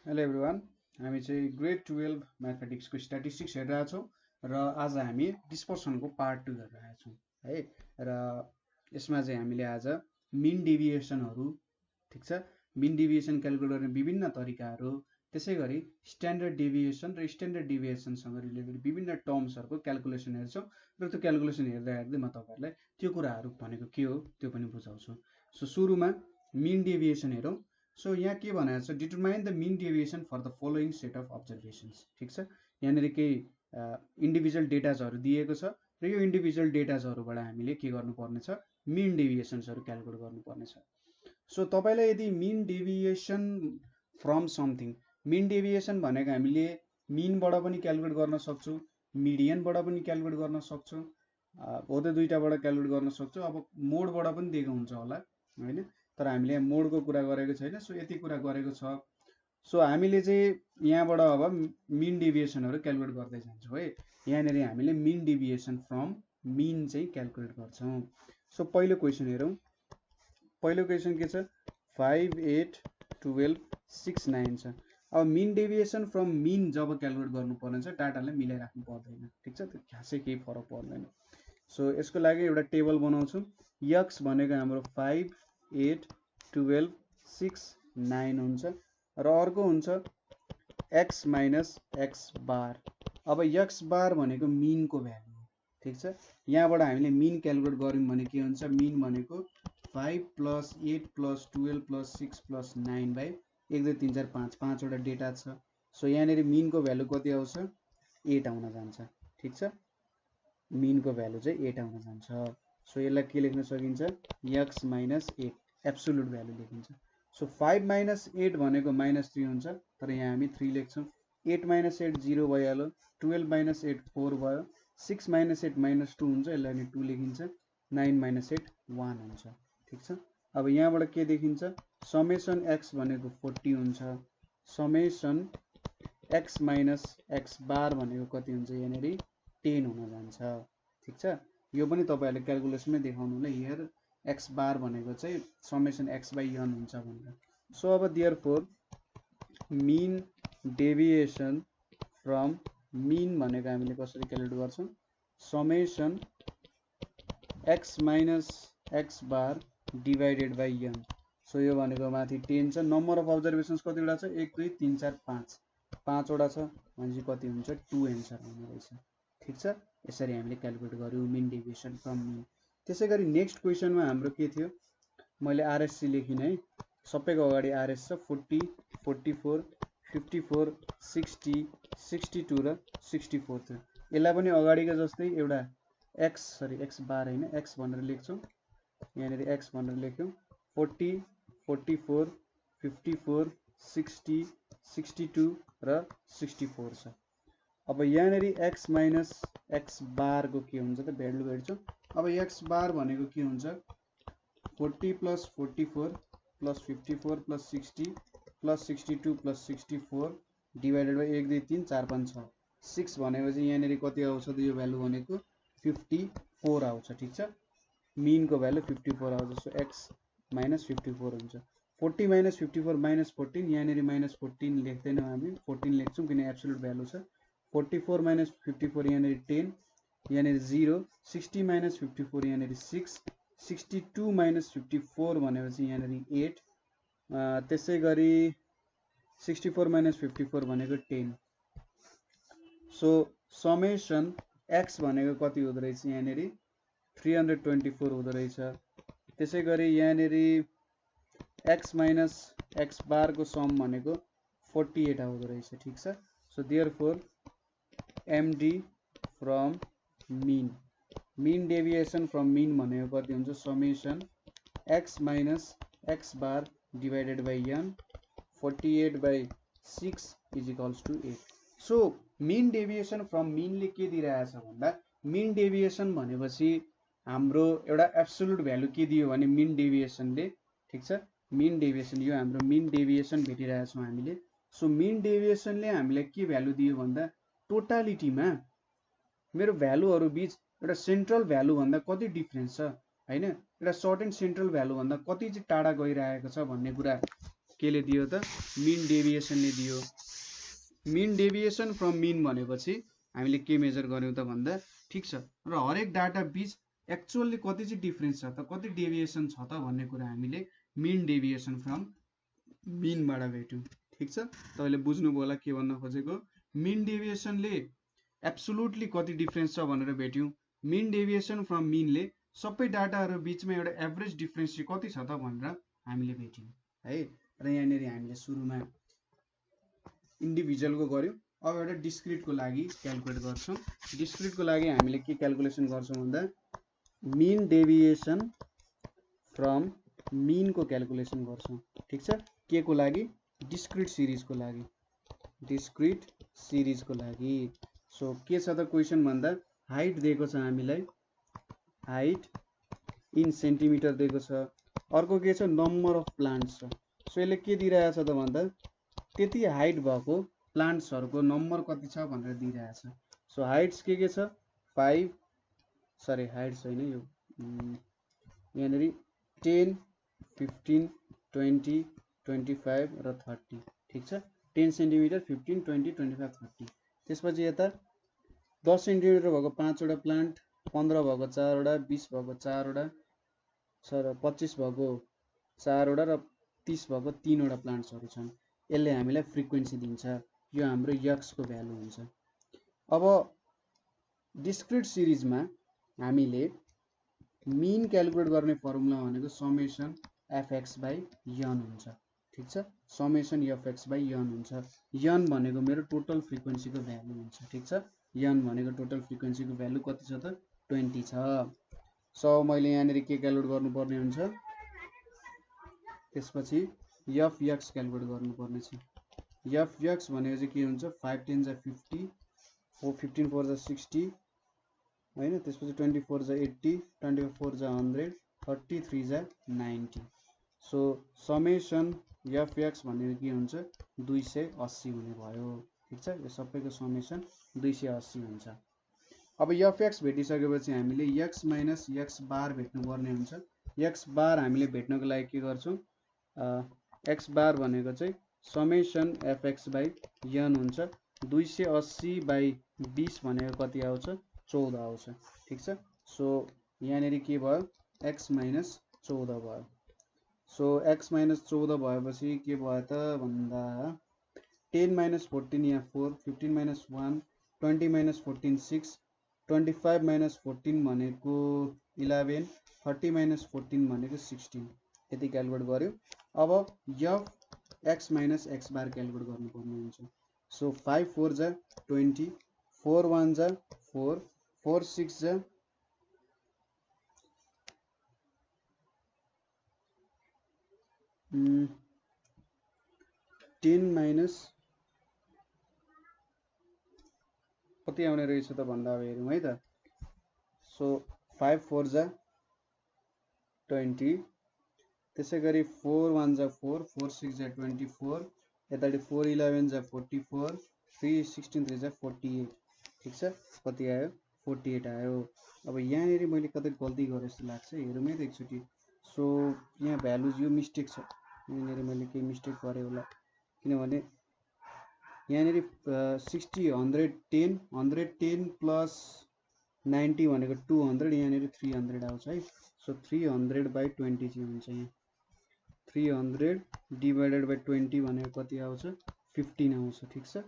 Hello everyone, हामी चाहिँ grade 12 म्याथमेटिक्सको statistics हेरिरहेको छौँ र आज हामी डिस्पर्सनको पार्ट 2 हेरिरहेको छौँ है। र यसमा चाहिँ हामीले आज मिन डेभिएसनहरू, ठिक छ, मिन डेभिएसन क्यालकुलेट गर्ने विभिन्न तरिकाहरू, त्यसै गरी स्ट्यान्डर्ड डेभिएसन र स्ट्यान्डर्ड डेभिएसनसँग रिलेटेड विभिन्न टर्म्सहरूको क्यालकुलेसन हेर्छौँ र त्यो क्यालकुलेसन हेर्दा हेर्दै म तपाईँहरूलाई त्यो कुराहरू भनेको के हो त्यो पनि बुझाउँछु। सो सुरुमा मिन डेभिएसन हेरौँ। सो यहाँ के भनेको छ, determine the mean deviation for the following set of observations. ठिक छ, यहाँनिर केही इन्डिभिजुअल डेटाजहरू दिएको छ र यो इन्डिभिजुअल डेटाजहरूबाट हामीले के गर्नुपर्ने छ, मिन डेभिएसन्सहरू क्यालकुलेट गर्नुपर्ने छ। सो तपाईँलाई यदि mean deviation from something, mean deviation भनेको हामीले मिनबाट पनि क्यालकुलेट गर्न सक्छौँ, मिडियनबाट पनि क्यालकुलेट गर्न सक्छौँ, हो त्यो दुईवटाबाट क्यालकुलेट गर्न सक्छौँ। अब मोडबाट पनि दिएको हुन्छ होला होइन, तर हामीले यहाँ मोडको कुरा गरेको छैन। सो यति कुरा गरेको छ। सो हामीले चाहिँ यहाँबाट अब मिन डेभिएसनहरू क्यालकुलेट गर्दै जान्छौँ है। यहाँनिर हामीले मिन डेभिएसन फ्रम मिन चाहिँ क्यालकुलेट गर्छौँ। सो पहिलो क्वेसन हेरौँ। पहिलो क्वेसन के छ, 5, 8, 12, 6, 9 छ। अब मिन डेभिएसन फ्रम मिन जब क्यालकुलेट गर्नुपर्ने छ, डाटालाई मिलाइराख्नु पर्दैन। ठिक छ, त्यो खासै केही फरक पर्दैन। सो यसको लागि एउटा टेबल बनाउँछौँ। यक्स भनेको हाम्रो 5, 8, 12, 6, 9 हुन्छ र अर्को हुन्छ एक्स माइनस एक्स बार। अब एक्स बार भनेको मिनको भ्यालु हो। ठिक छ, यहाँबाट हामीले मिन क्यालकुलेट गऱ्यौँ भने के हुन्छ, मिन भनेको 5 + 8 + 12 + 6 + 9 बाई 1, 2, 3, 4, 5, पाँचवटा डेटा छ। सो यहाँनिर मिनको भ्यालु कति आउँछ, 8 आउन जान्छ। ठिक छ, मिनको भ्यालु चाहिँ 8 आउन जान्छ। सो यसलाई के लेख्न सकिन्छ, एक्स माइनस 8 एब्सोल्युट भ्यालु लेखिन्छ। सो 5 - 8 भनेको -3 हुन्छ, तर यहाँ हामी 3 लेख्छौँ। 8 - 8 0 भइहाल्यो, 12 - 8 4 भयो, 6 - 8 -2 हुन्छ, यसलाई अनि 2 लेखिन्छ, 9 - 8 1 हुन्छ। ठिक छ, अब यहाँबाट के देखिन्छ, समेसन एक्स भनेको 40 हुन्छ, समेसन एक्स माइनस एक्स बार भनेको कति हुन्छ, यहाँनिर 10 हुन जान्छ। ठिक छ, यो पनि तपाईँहरूले क्यालकुलेसनमै देखाउनु होला, हियर एक्स बार भनेको चाहिँ समेसन एक्स बाई एन हुन्छ भनेर। सो अब therefore mean deviation from mean भनेको हामीले कसरी क्यालकुलेट गर्छौँ, summation x minus x bar divided by n. So यो भनेको माथि 10 छ, नम्बर अफ अब्जर्भेसन्स कतिवटा छ, 1, 2, 3, 4, 5, 5वटा छ भनेपछि कति हुन्छ, 2 एन्सर आउने रहेछ। ठिक छ, यसरी हामीले क्यालकुलेट गऱ्यौँ मिन डेभिएसन फ्रम मिन। त्यसै गरी नेक्स्ट क्वेसनमा हाम्रो के थियो, मैले आरएससी लेखिनँ है, सबैको अगाडि आरएस छ, 40, 44, 54, 60, 62 र 64 थियो। यसलाई पनि अगाडिको जस्तै एउटा एक्स बार होइन, एक्स भनेर लेख्छौँ। यहाँनिर एक्स भनेर लेख्यौँ, 40, 44, 54, 60, 62 र 64 छ। अब यहाँनिर एक्स माइनस एक्स बारको के हुन्छ त भ्यालु हेर्छौँ। अब एक्स बार भनेको के हुन्छ, 40 + 44 + 54 + 60 + 62 + 64 डिभाइडेड बाई 1, 2, 3, 4, 5, 6, 6 भनेपछि यहाँनिर कति आउँछ त, यो भ्यालु भनेको 54 आउँछ। ठिक छ, मिनको भ्यालु 54 आउँछ। सो एक्स माइनस 54 हुन्छ। 40 - 54 -14, यहाँनिर -14 लेख्दैनौँ हामी, 14 लेख्छौँ किन एब्सोल्युट भ्यालु छ। 44 - 54 यहाँनिर 10, यहाँनिर 0, 60 - 54 यहाँनिर 6, 62 - 54 भनेपछि यहाँनिर 8, त्यसै गरी 64 - 54 भनेको 10। सो समेसन एक्स भनेको कति हुँदो रहेछ, यहाँनिर 324 हुँदो रहेछ। त्यसै गरी यहाँनिर एक्स माइनस एक्स बारको सम भनेको 48 आउँदो रहेछ। ठिक छ, so therefore MD from mean, mean deviation from mean भनेको कति हुन्छ, summation x minus x bar divided by n, 48/6 = 8। So mean deviation from मिनले के दिइरहेछ भन्दा, मिन डेभिएसन भनेपछि हाम्रो एउटा एब्सोल्युट भ्यालु के दियो भने मिन डेभिएसनले। ठिक छ, मिन डेभिएसन, यो हाम्रो मिन डेभिएसन भेटिरहेछौँ हामीले। सो मिन डेभिएसनले हामीलाई के भ्यालु दियो भन्दा, टोटालिटीमा मेरो भ्यालुहरू बिच एउटा सेन्ट्रल भ्यालु भन्दा कति डिफ्रेन्स छ होइन, एउटा सर्टेन सेन्ट्रल भ्यालु भन्दा कति चाहिँ टाढा गइरहेको छ भन्ने कुरा केले दियो त मिन डेभिएसनले दियो। मिन डेभिएसन फ्रम मिन भनेपछि हामीले के मेजर गर्यौं त भन्दा ठिक छ र हरेक डाटा बीच एक्चुअली कति चाहिँ डिफरेन्स छ त कति डेभिएसन छ त भन्ने कुरा हामीले मिन डेभिएसन फ्रम मिनबाट भेट्यौं। ठिक छ तपाईले बुझ्नुभयो होला के भन्न खोजेको। मिन डेभिएसनले एब्सोल्युटली कति डिफरेन्स छ भनेर भेट्यौं। मिन डेभिएसन फ्रम मिनले सबै डाटाहरु बीचमा एउटा एभरेज डिफरेन्स चाहिँ कति छ त भनेर हामीले भेट्यौं है। र यहाँनेरि हामीले सुरुमा इन्डिभिजुअलको गर्यौं। अब एउटा डिस्क्रिटको लागि क्याल्कुलेट गर्छौं। डिस्क्रिटको लागि हामीले के क्याल्कुलेसन गर्छौं भन्दा मिन डेभिएसन फ्रम मिनको क्याल्कुलेसन गर्छौं। ठिक छ के को लागि डिस्क्रिट सिरिजको लागि डिस्क्रिट सिरिजको लागि। सो के छ त क्वेशन भन्दा हाइट दिएको छ हामीलाई हाइट इन सेन्टिमिटर दिएको छ। अर्को के छ नम्बर अफ प्लान्ट्स छ। सो यसले के दिइरहेछ त भन्दा त्यति हाइट भएको प्लान्ट्सहरुको नम्बर कति छ भनेर दिइरहेछ। सो हाइट्स के छ 5 सरी हाइट छैन यो यहाँनेरि 10 15 20 25 र 30 ठीक छ 10 सेन्टिमिटर 15 20 25 30। त्यसपछि यता 10 सेन्टिमिटर भएको 5 वटा प्लान्ट 15 भएको 4 वटा 20 भएको 4 वटा 25 भएको 4 वटा र 30 भएको 3 वटा प्लान्ट्सहरु छन्। यसले हामीलाई फ्रिक्वेन्सी दिन्छ। यो हाम्रो यक्स को भ्यालु हुन्छ। अब डिस्क्रिट सिरिजमा हामीले मिन क्याल्कुलेट गर्ने फर्मुला भनेको समेसन fx बाइ n हुन्छ। ठीक छ समेसन fx बाइ n हुन्छ। n भनेको मेरो टोटल फ्रिक्वेन्सीको भ्यालु हुन्छ। ठीक छ n भनेको टोटल फ्रिक्वेन्सीको भ्यालु कति छ त 20 छ। सो मैले यहाँनेरि के क्याल्कुलेट गर्नुपर्ने हुन्छ त्यसपछि fx क्याल्कुलेट गर्नुपर्ने छ। fx भनेको चाहिँ के हुन्छ 5 10 जा 50 15 4 जा 60 हैन त्यसपछि 24 जा 80 24 जा 100 33 जा 90। सो समेसन fx भनेको के हुन्छ 280 हुने भयो। ठीक छ यो सबैको समेसन 280 हुन्छ। अब fx भेटिसकेपछि हामीले x माइनस x बार भेट्नु पर्ने हुन्छ। x बार हामीले भेट्नको लागि के गर्छौं x बार भनेको चाहिँ समेसन fx बाइ n हुन्छ। 280 बाइ 20 भनेको कति आउँछ 14 आउँछ। ठीक छ सो यहाँनेरि के भयो x माइनस 14 भयो। सो x माइनस 14 भएपछि के भयो त भन्दा 10 माइनस 14 यहाँ 4 15 माइनस 1 20 माइनस 14 6 25 माइनस 14 भनेको 11 30 माइनस 14 भनेको 16 यति क्याल्कुलेट गर्यो। अब x माइनस x बार क्याल्कुलेट गर्नुपर्ने हुन्छ। सो 5 4 जा 20 4 1 जा 4 4 6 जा 10 माइनस कति आउने रहेछ त भन्दा अब हेरौँ है त। सो 5 4 जा 20 त्यसैगरी 4 1 जा 4 4 6 जा 24 यतापट्टि 4 11 जा 44 3 16 3 जा 48। ठीक छ कति आयो 48 आयो। अब यहाँनेरि मैले कतै गल्ती गरे जस्तो लाग्छ हेरौँ है त एकचोटी। सो यहाँ भ्यालुज यो मिस्टेक छ यहाँनेरि मैले केही मिस्टेक गरे होला किनभने यहाँनेरि 60 110 110 प्लस 90 भनेको 200 यहाँनेरि 300 आउँछ है। सो 300 बाइ 20 चाहिँ हुन्छ यहाँ 300 डिवाइडेड बाइ 20 भनेको कति आउँछ 15 आउँछ। ठीक छ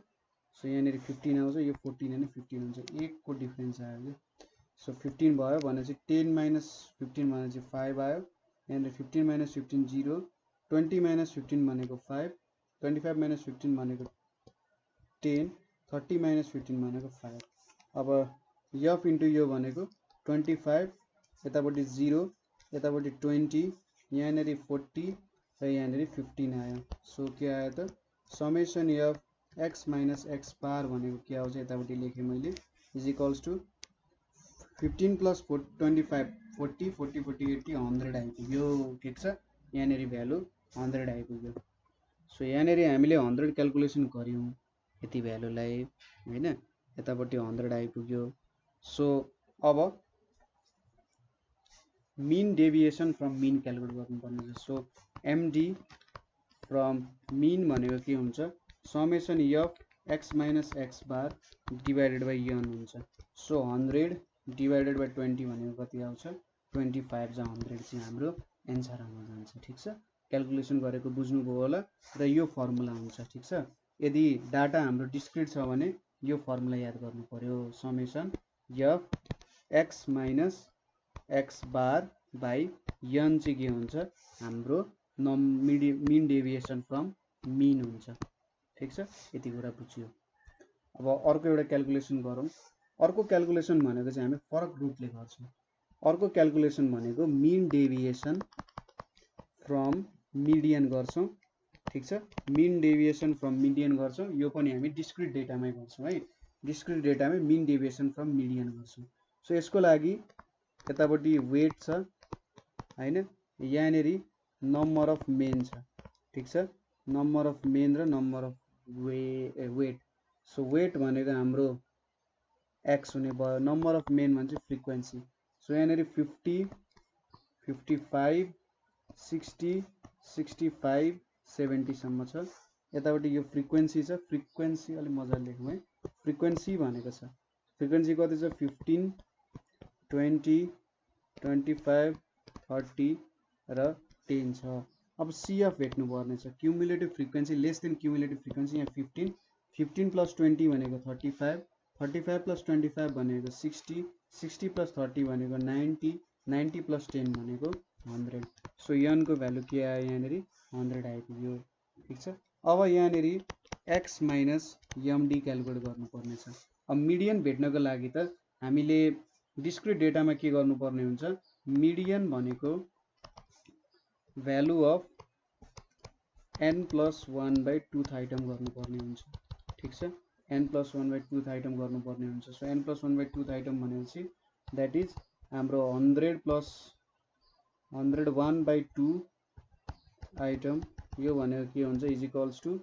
सो यहाँनेरि 15 आउँछ यो 14 हैन 15 हुन्छ 1 को डिफरेन्स आयो यो। सो 15 भयो भनेपछि 10 माइनस 15 भनेपछि 5 आयो। यहाँनेरि 15 माइनस 15 0 20 माइनस 15 भनेको 5 25 माइनस 15 भनेको 10 30 माइनस 15 भनेको 5। अब f इन्टु यो भनेको 25 यतापट्टि 0 यतापट्टि 20 यहाँनेरि 40 र यहाँनेरि 15 आयो। सो के आयो त समेसन x माइनस x बार भनेको के आउँछ यतापट्टि लेखेँ मैले इज इक्वल्स टु 15 प्लस 25 40 40 40 80 100 आइपुग्यो। ठिक छ यहाँनेरि भ्यालु 100 आइपुग्यो। सो यहाँनेरि हामीले 100 क्याल्कुलेसन गर्यौं यति भ्यालुलाई हैन यतापट्टि 100 आइपुग्यो। सो अब mean deviation from mean calculate गर्नुपर्ने छ। सो md फ्रम मिन भनेको के हुन्छ summation f x minus x bar divided by n हुन्छ। सो 100 डिभाइडेड बाई 20 भनेको कति आउँछ 25 जा 100 चाहिँ हाम्रो एन्सर आउन जान्छ। ठिक छ, क्याल्कुलेसन गरेको बुझ्नुभयो होला र यो फर्मुला हुन्छ। ठिक छ, यदि डाटा हाम्रो डिस्क्रिट छ भने यो फर्मुला याद गर्नु पर्यो summation f x minus x bar by n चाहिँ के हुन्छ हाम्रो मिन डेभिएसन फ्रम मिन हुन्छ। ठिक छ, यति कुरा बुझ्यो। अब अर्को एउटा क्याल्कुलेसन गरौँ। अर्को क्याल्कुलेसन भनेको चाहिँ हामी फरक रूपले गर्छौँ। अर्को क्याल्कुलेसन भनेको मिन डेभिएसन फ्रम मिडियन गर्छौँ। ठिक छ, मिन डेभिएसन फ्रम मिडियन गर्छौँ। यो पनि हामी डिस्क्रिट डेटामै गर्छौँ है, डिस्क्रिट डेटामै मिन डेभिएसन फ्रम मिडियन गर्छौँ। सो यसको लागि यतापट्टि वेट छ हैन, यहाँनेरि नम्बर अफ मेन छ। ठिक छ, नम्बर अफ मेन र number of weight. So weight भनेको हाम्रो एक्स हुने भयो, नम्बर अफ मेन भन्छ फ्रिक्वेन्सी। सो यहाँनेरि 50 55 60 65 70 सम्म छ। यतापट्टि यो फ्रिक्वेन्सी छ, फ्रिक्वेन्सी अलि मजाले लेखौँ है। फ्रिक्वेन्सी भनेको छ, फ्रिक्वेन्सी कति छ 15 20 25 30 र 10 छ। अब सीएफ भेट्नु पर्ने छ, cumulative frequency less than cumulative frequency. यहाँ 15 15 प्लस 20 भनेको 35 35 प्लस 25 भनेको 60 60 प्लस 30 भनेको 90 90 प्लस 10 भनेको 100। सो यनको भ्यालु के आयो यहाँनेरि 100 आइपुग्यो। ठिक छ, अब यहाँनेरि एक्स माइनस एमडी क्यालकुलेट गर्नुपर्ने छ। अब मिडियन भेट्नको लागि त हामीले डिस्क्रिट डेटामा के गर्नुपर्ने हुन्छ, मिडियन भनेको value of n plus 1 by 2th item गर्नुपर्ने हुन्छ। ठिक छ, n plus 1 by 2th item गर्नुपर्ने हुन्छ। So n plus 1 by 2th item भनेपछि द्याट इज हाम्रो 100 प्लस 101 बाई 2 आइटम, यो भनेको के हुन्छ इज इक्वल्स टु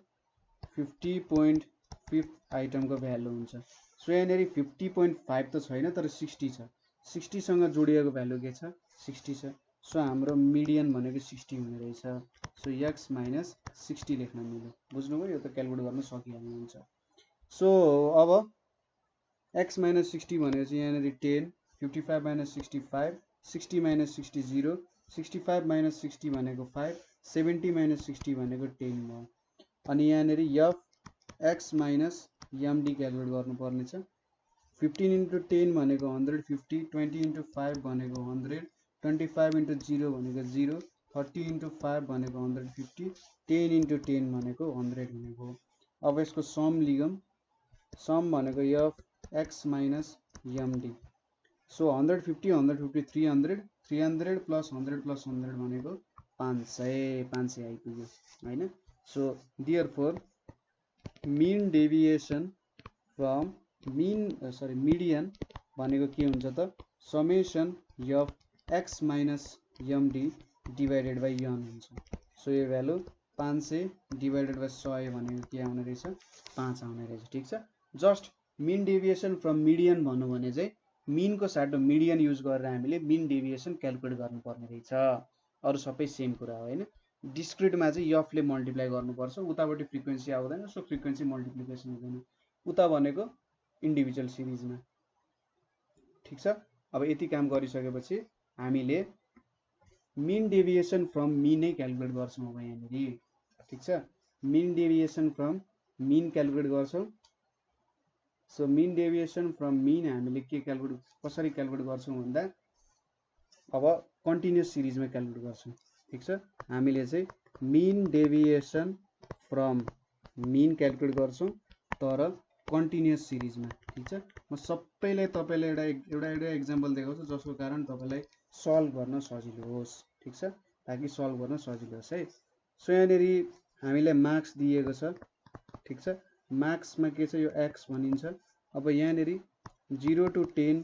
50.5 आइटमको भ्यालु हुन्छ। सो यहाँनेरि 50.5 त छैन तर 60 छ, 60 सँग जोडिएको भ्यालु के छ 60 छ। सो हाम्रो मिडियन भनेको 60 हुने रहेछ। सो एक्स माइनस 60 लेख्न मिल्यो। बुझ्नुभयो, यो त क्यालकुलेट गर्न सकिहाल्नुहुन्छ। सो अब एक्स माइनस 60 भनेपछि यहाँनेरि 10 55 माइनस 65 60 माइनस 60 0 65 माइनस 60 भनेको 5 70 माइनस 60 भनेको 10 भयो। अनि यहाँनेरि F x minus MD calculate गर्नुपर्ने छ। 15 इन्टु 10 भनेको 150 20 इन्टु 5 भनेको 100 25 इन्टु 0 भनेको 0 30 इन्टु 5 भनेको 150 10 इन्टु 10 भनेको 100 हुने भयो। अब यसको सम लिगम, सम भनेको f x minus MD. So 150 150 300 300 plus 100 भनेको 500 आइपुग्यो हैन। So therefore mean deviation from median भनेको के हुन्छ त summation f x minus MD divided by n हुन्छ। सो यो भ्यालु 500 डिभाइडेड बाई 100 भनेको के आउने रहेछ 5 आउने रहेछ। ठिक छ, just mean deviation from median भन्नु भने चाहिँ मिनको साटो मिडियन युज गरेर हामीले मिन डेभिएसन क्यालकुलेट गर्नुपर्ने रहेछ। अरू सबै सेम कुरा हो हैन। डिस्क्रिटमा चाहिँ एफले मल्टिप्लाई गर्नुपर्छ, उतापट्टि फ्रिक्वेन्सी आउँदैन। सो फ्रिक्वेन्सी मल्टिप्लिकेसन हुँदैन, उता भनेको इन्डिभिजुअल सिरिजमा। ठिक छ, अब यति काम गरिसकेपछि हामीले मिन डेभिएसन फ्रम मिन नै क्यालकुलेट गर्छौँ। अब यहाँनेरि ठिक छ, mean deviation from mean calculate गर्छौँ। So mean deviation from mean हामीले के क्यालकुलेट कसरी क्यालकुलेट गर्छौँ भन्दा अब कन्टिन्युअस सिरिजमा क्यालकुलेट गर्छौँ। ठिक छ, हामीले चाहिँ mean deviation from mean calculate गर्छौँ तर कन्टिन्युअस सिरिजमा। ठिक छ, म सबैलाई तपाईँलाई एउटा एक्जाम्पल देखाउँछु जसको कारण तपाईँलाई सल्भ गर्न सजिलो होस्। ठिक छ, ताकि सल्भ गर्न सजिलो होस् है। सो यहाँनेरि हामीलाई मार्क्स दिएको छ। ठिक छ, मार्क्समा के छ यो एक्स भनिन्छ। अब यहाँनेरि 0 to 10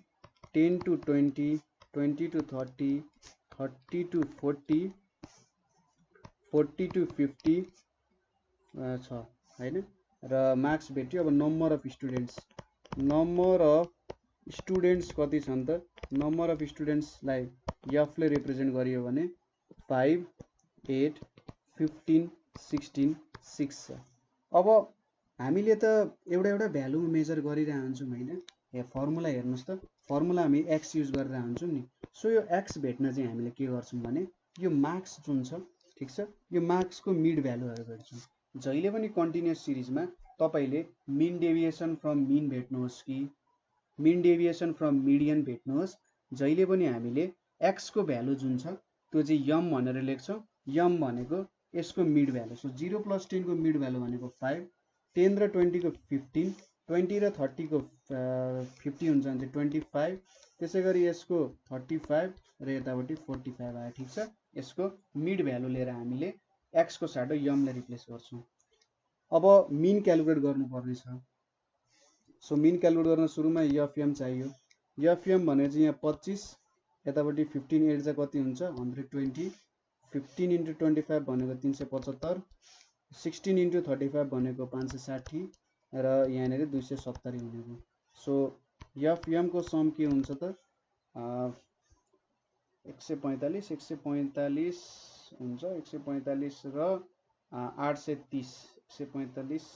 10 to 20 20 to 30 30 to 40 40 to 50 छ हैन र मार्क्स भेट्यो। अब number of students, number of students कति छन् त नम्बर अफ स्टुडेन्ट्सलाई एफले रिप्रेजेन्ट गरियो भने 5 8 15 16.6 छ। अब हामीले त एउटा भ्यालु मेजर गरिरहन्छौँ हैन। यहाँ फर्मुला हेर्नुस् त, फर्मुला हामी x युज गरिरहन्छौँ नि। सो यो x भेट्न चाहिँ हामीले के गर्छौँ भने यो मार्क्स जुन छ, ठीक छ, यो मार्क्सको मिड भ्यालुहरु भेट्छौँ। जहिले पनि कन्टिन्युअस सिरिजमा तपाईले मिन डेभिएसन फ्रम मिन भेट्नुहोस् कि मिन डेभिएसन फ्रम मिडियन भेट्नुहोस्, जहिले पनि हामीले x को भ्यालु जुन छ त्यो चाहिँ m भनेर लेख्छौँ। m भनेको यसको मिड भ्यालु। सो 0 + 10 को मिड भ्यालु भनेको 5, 10 र 20 को 15, 20 र 30 को 50 हुन्छ भने 25, त्यसैगरी यसको 35 र यतापट्टि 45 आयो, ठीक छ। यसको मिड भ्यालु लिएर हामीले x को साटो m ले रिप्लेस गर्छौँ। अब मिन क्याल्कुलेट गर्नुपर्ने छ। सो मिन क्याल्कुलेट गर्न सुरुमा एफएम चाहियो। एफएम भने चाहिँ यहाँ 25, यतापट्टि 15 8 चाहिँ कति हुन्छ 120, 15 × 25 भनेको 375, 16 × 35 भनेको 560 र यहाँनेर 270 भनेको। सो एफएम को सम के हुन्छ त 145 हुन्छ, 145 र 830, 145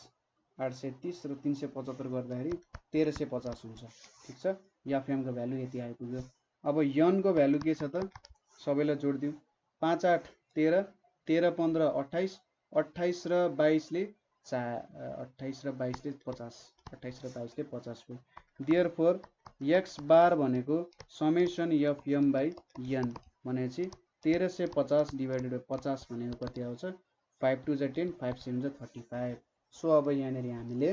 830 र 375 गर्दाखेरि 1350 हुन्छ, ठीक छ। एफएम को भ्यालु यति आइपुग्यो। अब यन को भ्यालु के छ त, सबैलाई जोड्दियौ। 5 8 13, 13 15 28, 28 र 22 ले 28 र 22 ले 50, 28 र 22 ले 50 भयो। देयरफोर x बार भनेको समेसन एफएम बाइ n भनेपछि 1350 डिवाइडेड बाइ 50 भनेको कति आउँछ 5 2 जा 10, 5 7 जा 35। सो अब यहाँनेरि हामीले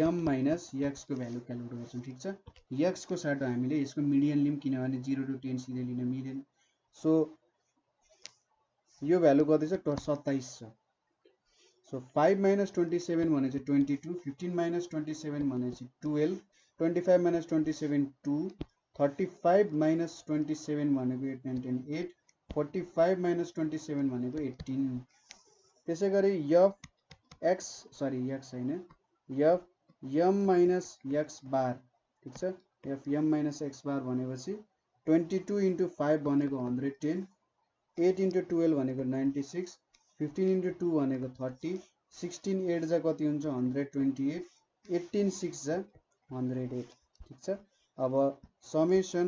m माइनस x को भ्यालु क्याल्कुलेट गर्छौं, ठीक छ। x को साटो हामीले यसको मिडियन लिम किनभने 0 to 10 सिधै लिन मिलेन। सो यो भ्यालु कति छ 27 छ। सो 5 - 27 भनेपछि 22, 15 - 27 भनेपछि 12, 25 - 27 2, 35 - 27 भनेको 8 9 10 8, 45 - 27 भनेको 18। त्यसैगरी x हैन m माइनस x बार, ठीक छ। m माइनस x बार भनेपछि 22 × 5 भनेको 110, 8 × 12 भनेको 96, 15 × 2 भनेको 30, 16 8 जा कति हुन्छ 128, 18 6 जा 108, ठीक छ। अब समेसन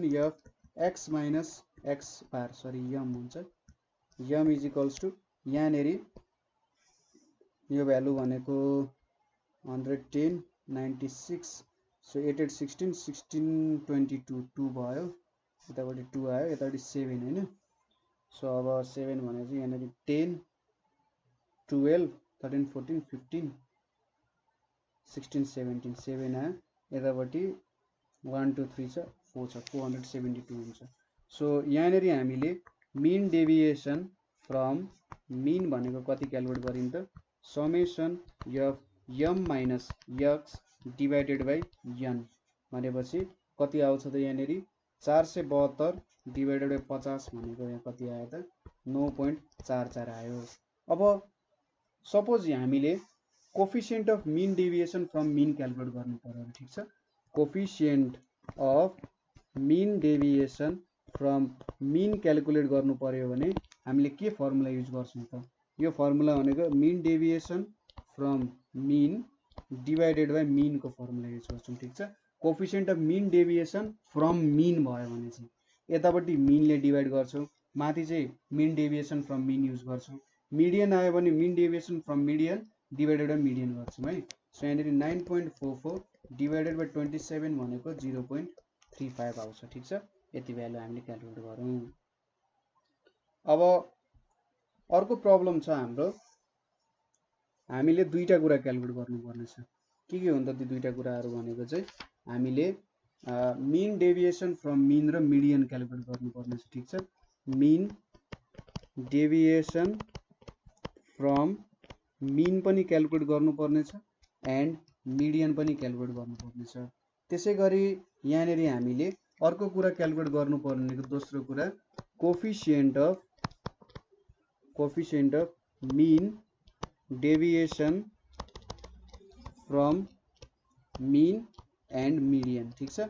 x माइनस x बार m हुन्छ। m इज इक्वल्स टु यहाँनेरि यो भ्यालु भनेको 110, 96, सो 8 8 16, 16 22 2 भयो, यतापट्टि 2 आयो, यतापट्टि 7 हैन। सो अब 7 भनेपछि यहाँनेरि 10, 12, 13 14 15, 16 17 7 आयो, यतापट्टि 1 2 3 छ 4 छ 472 हुन्छ। सो यहाँनेरि हामीले मिन डेभिएसन फ्रम मिन भनेको कति क्याल्कुलेट गरिन्छ त summation m minus x divided by n भनेपछि कति आउँछ त यहाँनेरि 472 डिवाइडेड बाइ 50 भनेको यहाँ कति आयो त 9.44 आयो। अब सपोज हामीले coefficient of mean deviation from mean calculate गर्नु पर्यो, ठीक छ। Coefficient of mean deviation from mean calculate गर्नु पर्यो भने हामीले के फर्मुला युज गर्छौं त यो फर्मुला भनेको mean deviation from mean divided by mean को फर्मुला युज गर्छौं, ठीक छ। Coefficient of mean deviation from mean भयो भने चाहिँ यतापट्टि मिनले डिवाइड गर्छौं, माथि चाहिँ mean deviation from mean use गर्छौं। मिडियन आयो भने mean deviation from median divided by median गर्छौं है। सो यहाँनेरि 9.44 डिवाइडेड बाइ 27 भनेको 0.35 आउँछ, ठीक छ। यति भ्यालु हामीले क्याल्कुलेट गरौँ। अब अर्को प्रब्लम छ हाम्रो, हामीले दुईटा कुरा क्याल्कुलेट गर्नुपर्ने छ। के हुन्छ ती दुईटा कुराहरु भनेको चाहिँ हामीले मिन डेभिएसन फ्रम मिन र मिडियन क्याल्कुलेट गर्नुपर्ने छ, ठीक छ। मिन डेभिएसन फ्रम मिन पनि क्याल्कुलेट गर्नुपर्ने छ एन्ड मिडियन पनि क्याल्कुलेट गर्नुपर्ने छ। त्यसैगरी यहाँनेरि हामीले अर्को कुरा क्याल्कुलेट गर्नुपर्ने दोस्रो कुरा coefficient of mean deviation from mean and median, ठीक छ।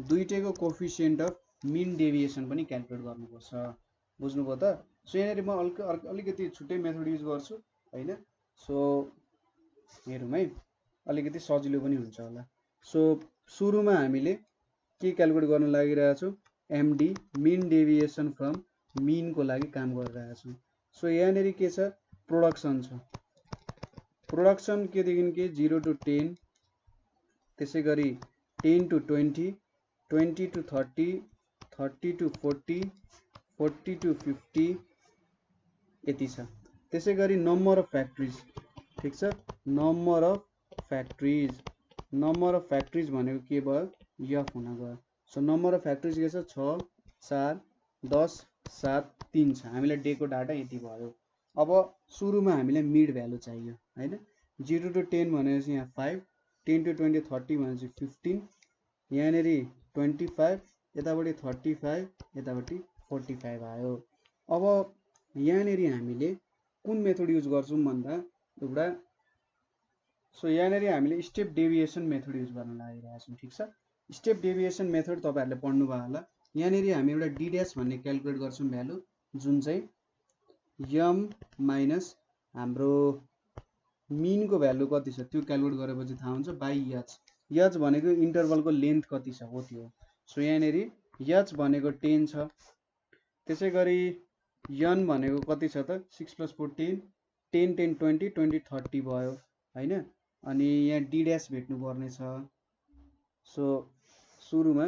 दुईटैको कोफिसिएन्ट अफ मिन डेभिएसन पनि क्याल्कुलेट गर्नुपर्छ, बुझ्नुभयो त। सो यहाँनेरि म अलिकति छुट्टै मेथड युज गर्छु। हैन। सो हेरौँ है, अलिकति सजिलो पनि हुन्छ होला। सो सुरुमा हामीले के क्यालकुलेट गर्न लागिरहेछौँ, एमडी मिन डेभिएसन फ्रम मिनको लागि काम गरिरहेछौँ। सो यहाँनिर के छ, प्रोडक्सन छ। प्रोडक्सन केदेखि के 0 to 10, त्यसै गरी 10 to 20, 20 to 30, 30 to 40, 40 to 50 यति छ। त्यसै गरी नम्बर अफ फ्याक्ट्रिज, ठिक छ, number of factories, number of factories भनेको के भयो, यफ हुन गयो। सो नम्बर अफ फ्याक्ट्रिज के छ, 6, 4, 10, 7, 3 छ। हामीलाई डेको डाटा यति भयो। अब सुरुमा हामीलाई मिड भ्यालु चाहियो हैन। 0 to 10 भनेपछि यहाँ 5, 10 to 20, 30 भनेपछि 15, यहाँनिर 25, यतापट्टि 35, यतापट्टि 45 आयो। अब यहाँनिर हामीले कुन मेथड युज गर्छौँ भन्दा एउटा, सो यहाँनिर हामीले स्टेप डेभिएसन मेथड युज गर्न लागिरहेछौँ, ठिक छ। स्टेप डेभिएसन मेथड तपाईहरुले पढ्नु भयो होला। यहाँनिर हामी एउटा डी ड्यास भन्ने क्यालकुलेट गर्छौँ भ्यालु, जुन चाहिँ यम माइनस हाम्रो मिनको भ्यालु कति छ त्यो क्यालकुलेट गरेपछि थाहा हुन्छ, बाई एच। एच भनेको इन्टरभलको लेन्थ कति छ हो त्यो। सो यहाँनिर एच भनेको 10 छ। त्यसै गरी यन भनेको कति छ त, 6 + 4 10, 10 10 20, 20 30 भयो हैन। अनि यहाँ डी ड्यास भेट्नु पर्ने छ। सो सुरुमा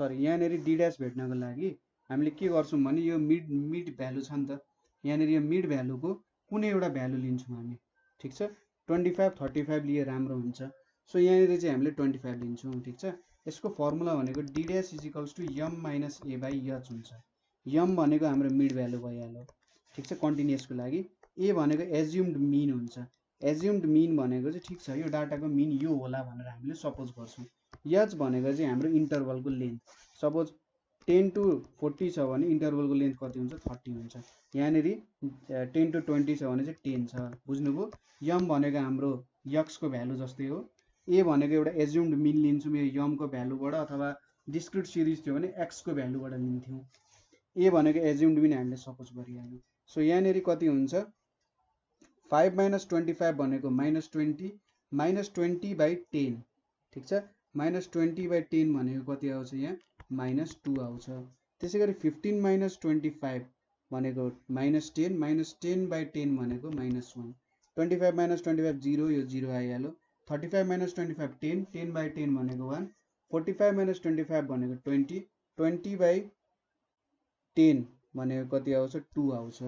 यहाँनिर डी ड्यास भेट्नको लागि हामीले के गर्छौँ भने यो मिड भ्यालु छ नि त, यहाँनिर यो मिड भ्यालुको कुनै एउटा भ्यालु लिन्छौँ हामी, ठिक छ। 25 35 लिए राम्रो हुन्छ। सो यहाँनिर चाहिँ हामीले 25 लिन्छौँ, ठिक छ। यसको फर्मुला भनेको D dash is equals to M minus A by H हुन्छ। यम भनेको हाम्रो मिड भ्यालु भइहाल्यो, ठिक छ, कन्टिन्युअसको लागि। ए भनेको एज्युम्ड मिन हुन्छ। एज्युम्ड मिन भनेको चाहिँ ठिक छ, यो डाटाको मिन यो होला भनेर हामीले सपोज गर्छौँ। एच भनेको चाहिँ हाम्रो इन्टरभलको लेन्थ, सपोज 10 to 40 छ भने इन्टरभलको लेन्थ कति हुन्छ, 30 हुन्छ। यहाँनिर 10 to 20 छ भने चाहिँ 10 छ, बुझ्नुभयो। यम भनेको हाम्रो यक्सको भ्यालु जस्तै हो। ए भनेको एउटा एज्युम्ड मिन लिन्छौँ यो यमको भ्यालुबाट, अथवा डिस्क्रिट सिरिज थियो भने एक्सको भ्यालुबाट लिन्थ्यौँ। ए भनेको एज्युम्ड मिन हामीले सपोज गरिहाल्यौँ। सो यहाँनिर कति हुन्छ, 5 - 25 भनेको -20, -20/10, ठिक छ। -20/10 भनेको कति आउँछ, यहाँ -2 आउँछ। त्यसै गरी 15 - 25 भनेको -10, -10/10 भनेको -1, 25 - 25 0, यो 0 आइहाल्यो। 35 - 25 10, 10/10 भनेको 1, 45 - 25 भनेको 20, 20/10 भनेको कति आउँछ, 2 आउँछ,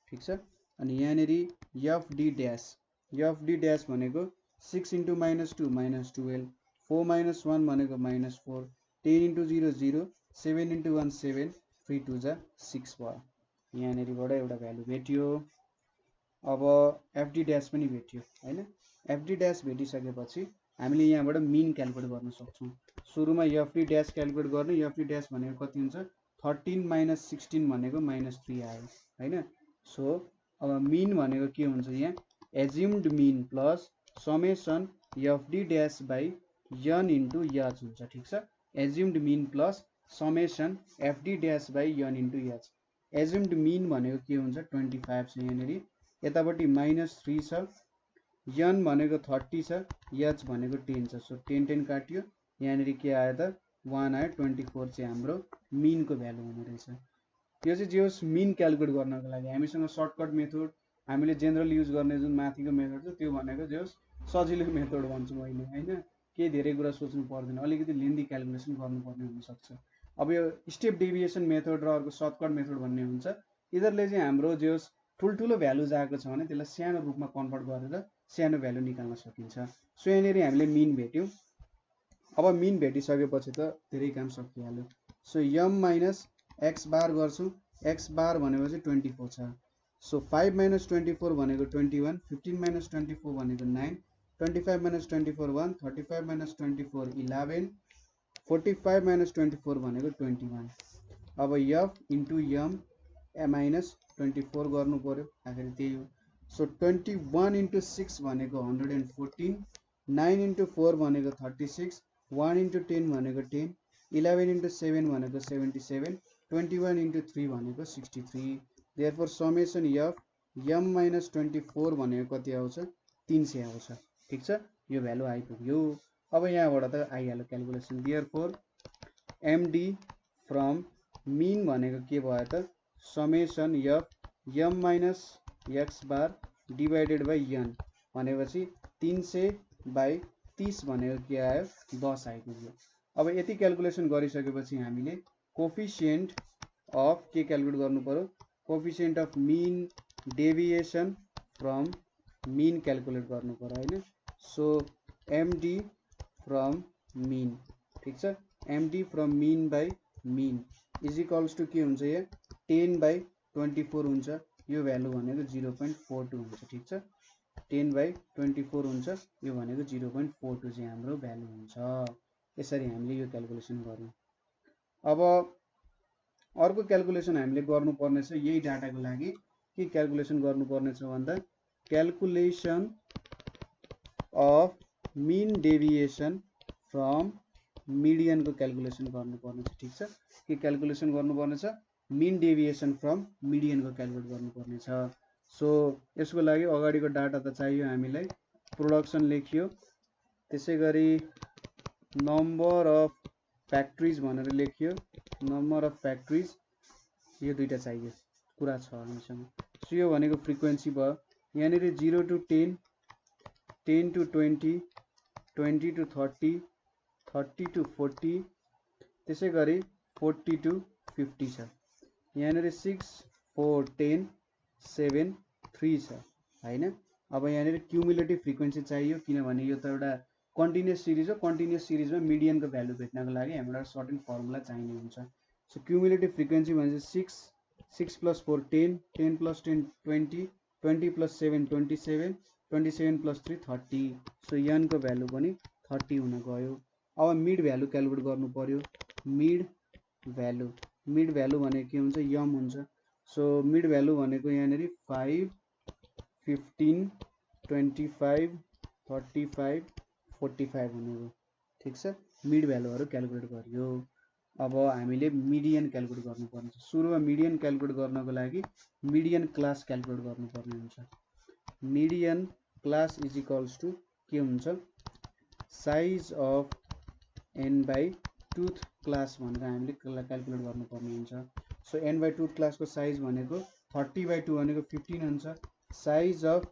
ठिक छ। अनि यहाँनिर एफ डी ड्यास भनेको 6 × -2 -12, 4 - 1 भनेको -4, 10 × 0 0, 7 × 1 7, 3 2 जा 6 भयो। यहाँनिरबाट एउटा भ्यालु भेटियो। अब एफडी ड्यास पनि भेटियो हैन। एफडी ड्यास भेटिसकेपछि हामीले यहाँबाट मिन क्यालकुलेट गर्न सक्छौँ। सुरुमा एफडी ड्यास क्यालकुलेट गर्ने, एफडी ड्यास भनेको कति हुन्छ, 13 - 16 भनेको -3 आयो हैन। सो अब मिन भनेको के हुन्छ, यहाँ assumed mean plus summation FD dash by N into H हुन्छ, ठिक छ। Assumed mean plus summation FD dash by N into H. Assumed mean भनेको के हुन्छ, 25 छ, यहाँनिर यतापट्टि -3 छ, यन भनेको 30 छ, एच भनेको 10 छ। सो 10 10 काटियो, यहाँनिर के आयो त, 1 आयो। 24 चाहिँ हाम्रो मिनको भ्यालु हुने रहेछ। यो चाहिँ जे होस् मिन क्यालकुलेट गर्नको लागि हामीसँग सर्टकट मेथड, हामीले जेनरल युज गर्ने जुन माथिको मेथड छ त्यो भनेको जे होस् सजिलो मेथड भन्छु मैले हैन। केही धेरै कुरा सोच्नु पर्दैन, अलिकति लेन्दी क्यालकुलेसन गर्नुपर्ने हुनसक्छ। अब यो स्टेप डेभिएसन मेथड र अर्को सर्टकट मेथड भन्ने हुन्छ। यिनीहरूले चाहिँ हाम्रो जे होस् ठुल्ठुलो भ्यालुज आएको छ भने त्यसलाई सानो रूपमा कन्भर्ट गरेर सानो भ्यालु निकाल्न सकिन्छ। सो यहाँनिर हामीले मिन भेट्यौँ। अब मिन भेटिसकेपछि त धेरै काम सकिहाल्यो। सो यम माइनस एक्स बार गर्छौँ, एक्स बार भनेपछि 24 छ। सो 5 - 24 भनेको 21, 15 - 24 भनेको 9, 25 - 24 1, 35 - 24 11, 45 - 24 भनेको 21। अब एफ इन्टु यम -24 गर्नु पर्यो, आखिर त्यही हो। सो 21 × 6 भनेको 114, 9 × 4 भनेको 36, 1 × 10 भनेको 10, 11 × 7 भनेको 77, 21 × 3 भनेको 63। Therefore summation F m minus 24 भनेको कति आउँछ 300 आउँछ ठीक छ यो भ्यालु आइपुग्यो अब यहाँबाट त आइहाल्यो calculation therefore md from mean भनेको के भयो त summation f m minus x bar divided by n भनेपछि 300/30 भनेको के आयो 10 आइपुग्यो अब यति क्याल्कुलेसन गरिसकेपछि हामीले कोफिसिएन्ट अफ के क्याल्कुलेट गर्नु पर्यो coefficient of mean deviation from mean calculate गर्नु पर्यो हैन सो md फ्रम मिन ठीक छ md from mean by mean is equals to के हुन्छ यहाँ 10/24 हुन्छ यो भ्यालु भनेको 0.42 हुन्छ ठीक छ 10/24 हुन्छ यो भनेको 0.42 चाहिँ हाम्रो भ्यालु हुन्छ यसरी हामीले यो क्याल्कुलेसन गर्यौं अब अर्को क्याल्कुलेसन हामीले गर्नुपर्ने छ यही डाटाको लागि के क्याल्कुलेसन गर्नुपर्ने छ भन्दा calculation of mean deviation from median को क्याल्कुलेसन गर्नुपर्ने छ ठीक छ के क्याल्कुलेसन गर्नुपर्ने छ मिन डेभिएसन फ्रम मिडियन को क्याल्कुलेट गर्नुपर्ने छ सो यसको लागि अगाडिको डाटा त चाहियो हामीलाई प्रोडक्सन लेखियो त्यसैगरी नम्बर अफ फ्याक्ट्रीज भनेर लेखियो नम्बर अफ फ्याक्ट्रीज यो दुईटा चाहियो कुरा छ हामीसँग सो यो भनेको फ्रिक्वेन्सी भयो यहाँनिर 0 to 10 10 to 20 20 to 30 30 to 40 त्यसैगरी 40 to 50 छ यहाँनिर 6 4 10 7 3 छ हैन अब यहाँनिर क्युमुलेटिभ फ्रिक्वेन्सी चाहियो किनभने यो त एउटा कन्टिन्युअस सिरिज हो कन्टिन्युअस सिरिजमा मिडियनको भ्यालु भेट्नको लागि हाम्रो सर्टेन फर्मुला चाहिने हुन्छ सो क्युमुलेटिभ फ्रिक्वेन्सी भनेपछि 6 plus 4 10 10 plus 10 20 20 plus 7 27 27 plus 3 30 so n को भ्यालु पनि 30 हुन गयो अब मिड भ्यालु क्याल्कुलेट गर्नु पर्यो मिड भ्यालु भनेको के हुन्छ m हुन्छ सो मिड भ्यालु भनेको यहाँनिर 5 15 25 35 45 भनेको ठीक छ मिड भ्यालुहरु क्याल्कुलेट गरियो अब हामीले मिडियन क्याल्कुलेट गर्नुपर्ने छ सुरुमा मिडियन क्याल्कुलेट गर्नको लागि मिडियन क्लास क्याल्कुलेट गर्नुपर्ने हुन्छ median class is equals to के हुन्छ size of n by twoth class भनेर हामीले क्याल्कुलेट गर्नुपर्ने हुन्छ सो n बाई टुथ क्लासको साइज भनेको 30/2 भनेको 15 हुन्छ साइज अफ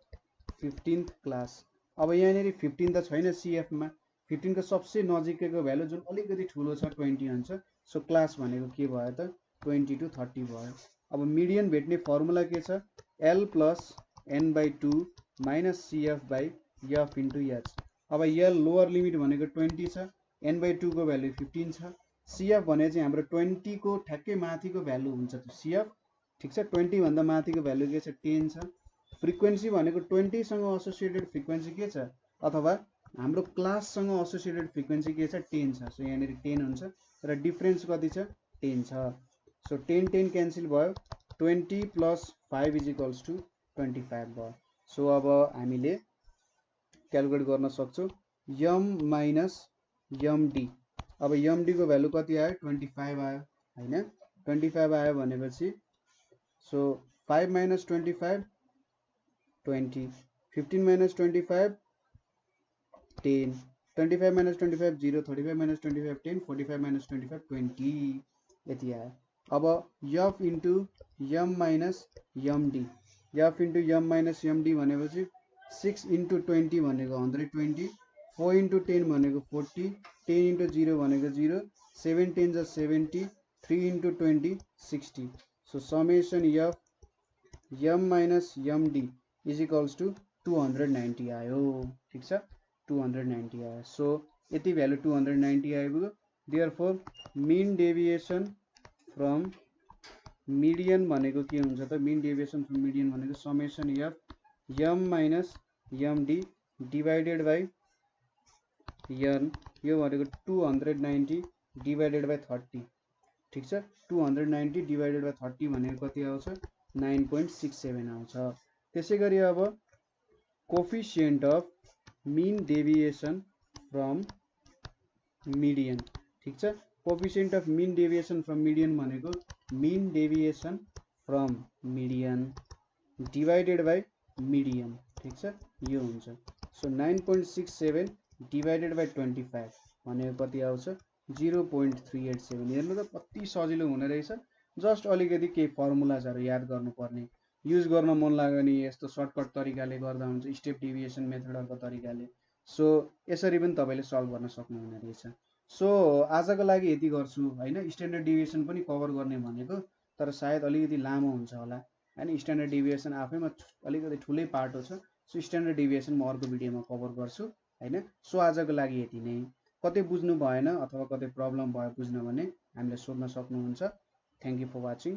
15th क्लास अब यहाँनिर 15 त छैन CF मा 15 को सबसे नजिकैको भ्यालु जुन अलिकति ठुलो छ 20 हुन्छ सो क्लास भनेको के भयो त 20 to 30 भयो अब मिडियन भेट्ने फर्मुला के छ L plus n/2 minus CF by F into H अब L लोअर लिमिट भनेको 20 छ n/2 को भ्यालु 15 छ CF भने चाहिँ हाम्रो 20 को ठ्याक्कै माथिको भ्यालु हुन्छ त CF ठीक छ 20 भन्दा माथिको भ्यालु के छ 10 छ फ्रिक्वेन्सी भनेको 20 सँग एसोसिएटेड फ्रिक्वेन्सी के छ अथवा हाम्रो क्लास सँग एसोसिएटेड फ्रिक्वेन्सी के छ 10 छ सो यहाँनिर 10 हुन्छ र डिफरेन्स कति छ 10 छ सो 10 10 क्यान्सल भयो 20 plus 5 is equals to 25 भयो सो अब हामीले क्याल्कुलेट गर्न सक्छौं m minus md अब md को भ्यालु कति आयो 25 आयो हैन 25 आयो भनेपछि so 5 minus 25 20 15 minus 25 10 25 minus 25 0 35 minus 25 10 45 minus 25 20 यति आयो अब f into m minus md f into m minus md भनेपछि 6 into 20 भनेको 120 4 into 10 भनेको 40 10 into 0 भनेको 0 7 10 is 70 3 into 20 60 so summation f m minus md is equals to 290 आयो ठीक छ 290 आयो सो यति भ्यालु 290 आइपुग्यो therefore mean deviation from median भनेको के हुन्छ त मीन डेभिएसन फ्रम मिडियन भनेको summation f m minus md divided by n यो भनेको 290 डिवाइडेड बाइ 30 ठीक छ 290 डिवाइडेड बाइ 30 भनेको कति आउँछ 9.67 आउँछ त्यसैगरी अब coefficient of mean deviation from median ठीक छ coefficient of mean deviation from median भनेको mean deviation from median divided by medium, ठिक छ, यो हुन्छ। सो 9.67 डिभाइडेड बाई 25 भनेको कति आउँछ 0.387। हेर्नु त कति सजिलो हुने रहेछ। जस्ट अलिकति केही फर्मुलाजहरू याद गर्नुपर्ने, युज गर्न मन लाग्यो भने यस्तो सर्टकट तरिकाले गर्दा हुन्छ, स्टेप डेभिएसन मेथडहरूको तरिकाले। सो यसरी पनि तपाईँले सल्भ गर्न सक्नुहुने रहेछ। सो आजको लागि यति गर्छु होइन। स्ट्यान्डर्ड डेभिएसन पनि कभर गर्ने भनेको, तर सायद अलिकति लामो हुन्छ होला होइन। स्ट्यान्डर्ड डेभिएसन आफैमा अलिकति ठुलै पार्ट हो छ। सो स्ट्यान्डर्ड डेभिएसन म अर्को भिडियोमा कभर गर्छु होइन। सो आजको लागि यति नै। कतै बुझ्नु भएन अथवा कतै प्रब्लम भयो बुझ्न भने हामीलाई सोध्न सक्नुहुन्छ। Thank you for watching.